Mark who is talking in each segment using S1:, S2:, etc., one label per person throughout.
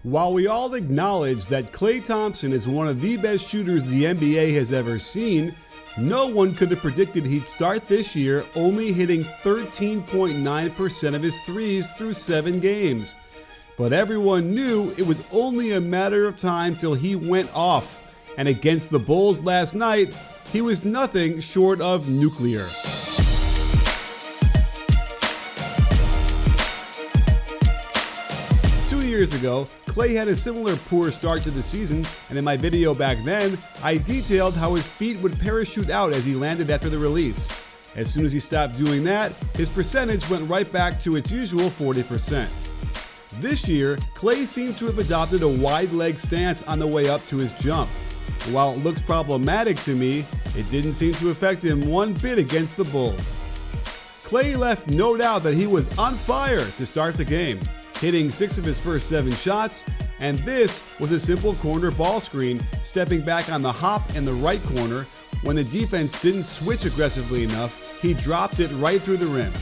S1: While we all acknowledge that Klay Thompson is one of the best shooters the NBA has ever seen, no one could have predicted he'd start this year only hitting 13.9% of his threes through 7 games. But everyone knew it was only a matter of time till he went off, and against the Bulls last night, he was nothing short of nuclear. Years ago, Klay had a similar poor start to the season, and in my video back then, I detailed how his feet would parachute out as he landed after the release. As soon as he stopped doing that, his percentage went right back to its usual 40%. This year, Klay seems to have adopted a wide leg stance on the way up to his jump. While it looks problematic to me, it didn't seem to affect him one bit against the Bulls. Klay left no doubt that he was on fire to start the game, hitting 6 of his first 7 shots, and this was a simple corner ball screen, stepping back on the hop in the right corner. When the defense didn't switch aggressively enough, he dropped it right through the rim.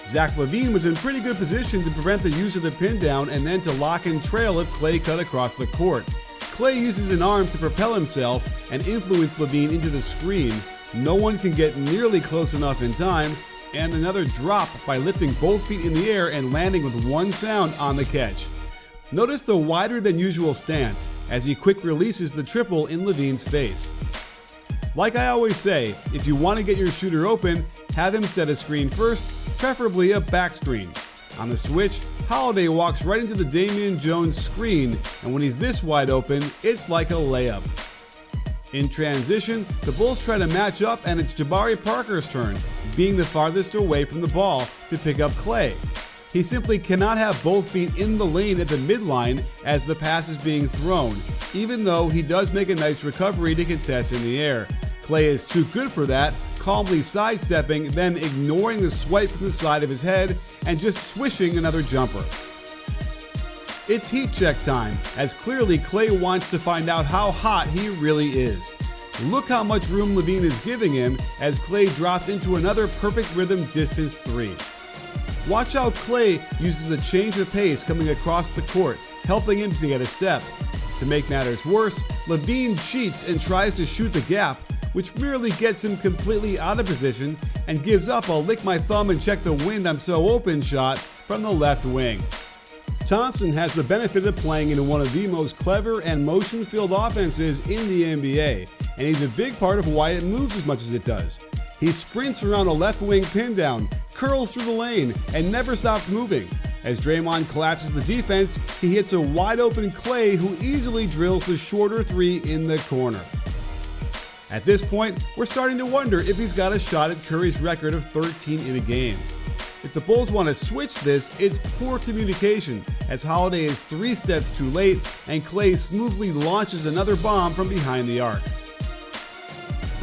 S1: Zach LaVine was in pretty good position to prevent the use of the pin down and then to lock and trail if Klay cut across the court. Klay uses an arm to propel himself and influence LaVine into the screen. No one can get nearly close enough in time, and another drop by lifting both feet in the air and landing with one sound on the catch. Notice the wider than usual stance as he quick releases the triple in LaVine's face. Like I always say, if you want to get your shooter open, have him set a screen first, preferably a back screen. On the switch, Holiday walks right into the Damian Jones screen, and when he's this wide open, it's like a layup. In transition, the Bulls try to match up, and it's Jabari Parker's turn, being the farthest away from the ball, to pick up Klay. He simply cannot have both feet in the lane at the midline as the pass is being thrown, even though he does make a nice recovery to contest in the air. Klay is too good for that, calmly sidestepping, then ignoring the swipe from the side of his head and just swishing another jumper. It's heat check time, as clearly Klay wants to find out how hot he really is. Look how much room LaVine is giving him as Klay drops into another perfect rhythm distance 3. Watch how Klay uses a change of pace coming across the court, helping him to get a step. To make matters worse, LaVine cheats and tries to shoot the gap, which merely gets him completely out of position and gives up a lick my thumb and check the wind I'm so open shot from the left wing. Thompson has the benefit of playing in one of the most clever and motion-filled offenses in the NBA, and he's a big part of why it moves as much as it does. He sprints around a left wing pin down, curls through the lane, and never stops moving. As Draymond collapses the defense, he hits a wide open Klay who easily drills the shorter 3 in the corner. At this point, we're starting to wonder if he's got a shot at Curry's record of 13 in a game. If the Bulls want to switch this, it's poor communication, as Holiday is 3 steps too late and Klay smoothly launches another bomb from behind the arc.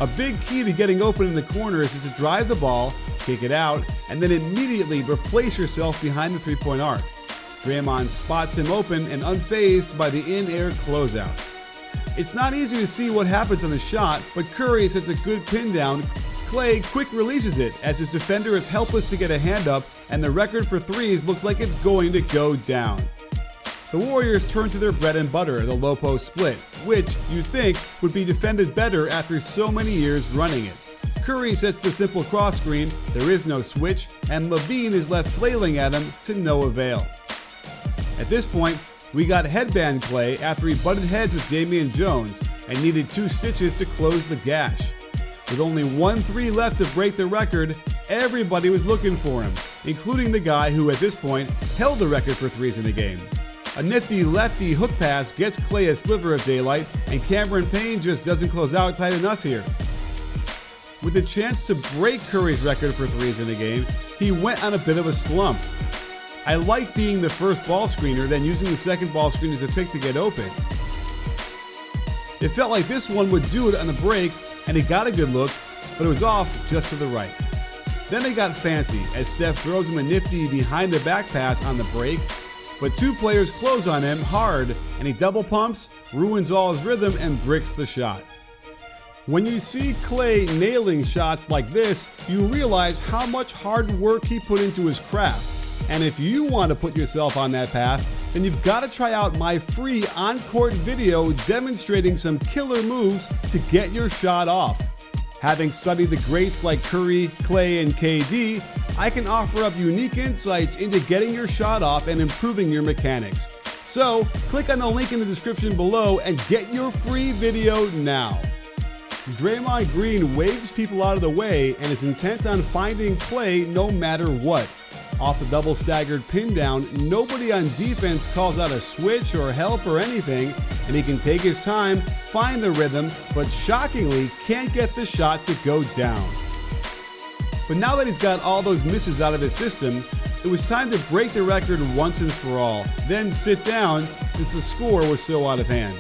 S1: A big key to getting open in the corners is to drive the ball, kick it out, and then immediately replace yourself behind the 3-point arc. Draymond spots him open and unfazed by the in-air closeout. It's not easy to see what happens on the shot, but Curry sets a good pin down. Klay quick releases it as his defender is helpless to get a hand up, and the record for threes looks like it's going to go down. The Warriors turn to their bread and butter, the low post split, which you'd think would be defended better after so many years running it. Curry sets the simple cross screen, there is no switch, and LaVine is left flailing at him to no avail. At this point, we got headband Klay after he butted heads with Damian Jones and needed 2 stitches to close the gash. With only 1 3 left to break the record, everybody was looking for him, including the guy who at this point held the record for threes in the game. A nifty lefty hook pass gets Klay a sliver of daylight, and Cameron Payne just doesn't close out tight enough here. With a chance to break Curry's record for threes in the game, he went on a bit of a slump. I like being the first ball screener, then using the second ball screen as a pick to get open. It felt like this one would do it on the break, and he got a good look, but it was off just to the right. Then they got fancy as Steph throws him a nifty behind the back pass on the break, but 2 players close on him hard, and he double pumps, ruins all his rhythm, and bricks the shot. When you see Klay nailing shots like this, you realize how much hard work he put into his craft. And if you want to put yourself on that path, then you've got to try out my free on-court video demonstrating some killer moves to get your shot off. Having studied the greats like Curry, Klay, and KD, I can offer up unique insights into getting your shot off and improving your mechanics. So, click on the link in the description below and get your free video now. Draymond Green waves people out of the way and is intent on finding Klay no matter what. Off the double staggered pin down, nobody on defense calls out a switch or help or anything, and he can take his time, find the rhythm, but shockingly can't get the shot to go down. But now that he's got all those misses out of his system, it was time to break the record once and for all, then sit down since the score was so out of hand.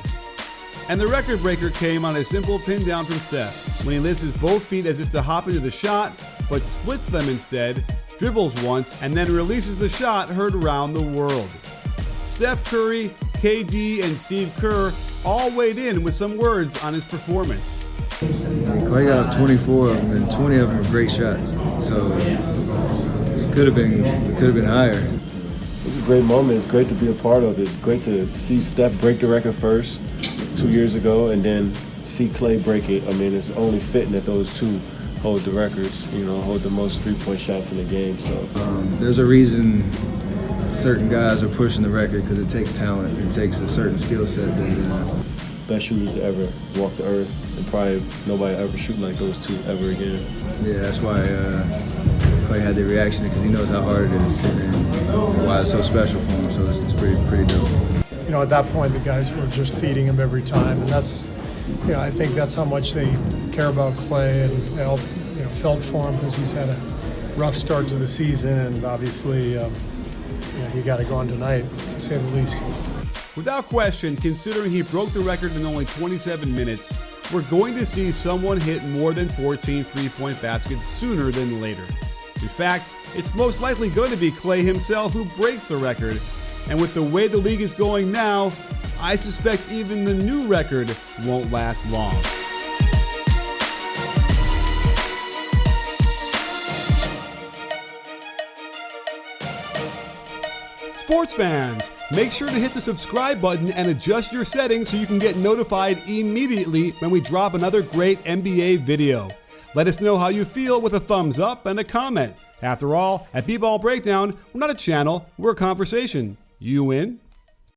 S1: And the record breaker came on a simple pin down from Steph, when he lifts his both feet as if to hop into the shot, but splits them instead, dribbles once, and then releases the shot heard around the world. Steph Curry, KD, and Steve Kerr all weighed in with some words on his performance.
S2: Klay got up 24 of them, and 20 of them were great shots. So it could have been higher.
S3: It was a great moment. It's great to be a part of it. Great to see Steph break the record first 2 years ago, and then see Klay break it. I mean, it's only fitting that those two hold the records, hold the most three-point shots in the game. So
S2: there's a reason certain guys are pushing the record, because it takes talent. It takes a certain skill set.
S3: Best shooters to ever walk the earth, and probably nobody ever shoot like those two ever again.
S2: Yeah, that's why Klay had the reaction, because he knows how hard it is and why it's so special for him. So it's pretty dope.
S4: At that point, the guys were just feeding him every time, and that's, I think that's how much they care about Klay, and they all, felt for him because he's had a rough start to the season, and obviously, he got it going tonight, to say the least.
S1: Without question, considering he broke the record in only 27 minutes, we're going to see someone hit more than 14 three-point baskets sooner than later. In fact, it's most likely going to be Klay himself who breaks the record, and with the way the league is going now, I suspect even the new record won't last long. Sports fans, make sure to hit the subscribe button and adjust your settings so you can get notified immediately when we drop another great NBA video. Let us know how you feel with a thumbs up and a comment. After all, at BBallBreakdown, we're not a channel, we're a conversation. You in?